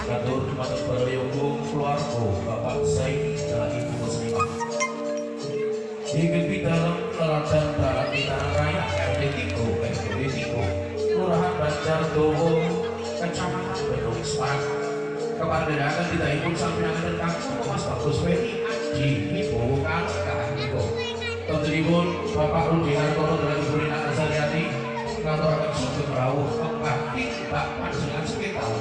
Katur Matur Barayoko keluarga Bapak Zaini dan Ibu Muslimah diikuti dalam teladan darat Bintang Raya RT 3 RW 3 Kelurahan Banjar Dowo Kecamatan Bedung Semarang kepada tidak ikut sampai dan kamu Mas Bagus Ferry di Wibowo Kalkahiko tentuipun Bapak Rudi Hartono dan Ibu Rina Azariati ngaturaken sugeng rawuh pengabdi Pak Panjenengan sekitar.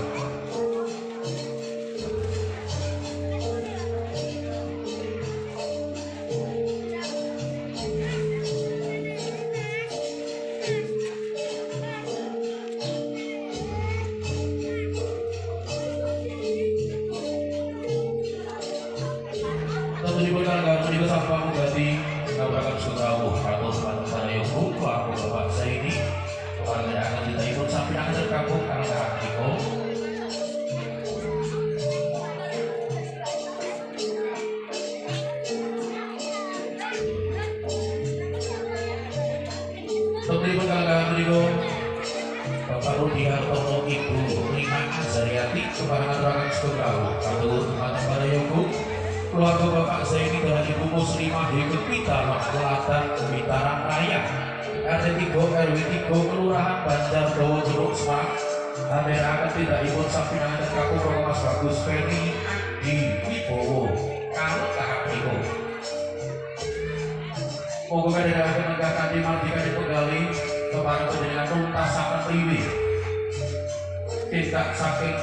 Tentuipun kalenggahan menika sampun mugati ngaturaken sugeng rawuh Matur Barayoko keluarga Bapak Zaini kepada akan ditaipun sampai akhir kampung Kalkahiko. Tentuipun kalenggahan menika Bapak Rudi Hartono Ibu Rina Azariati kepada ngaturaken sugeng rawuh Matur Barayoko keluarga Bapak Zaini dan Ibu Muslimah ikut pita Teladan Bintang Raya RT 3 RW 3 Kelurahan Banjar Dowo Jeruk Semarang akan tidak ikut sampingan dan kaku Mas Bagus Ferry di Wibowo Kalkahiko. Moga daerah penegakan dimatikan dipenggali kepada penjenengan tuntas sampai priwi tidak saking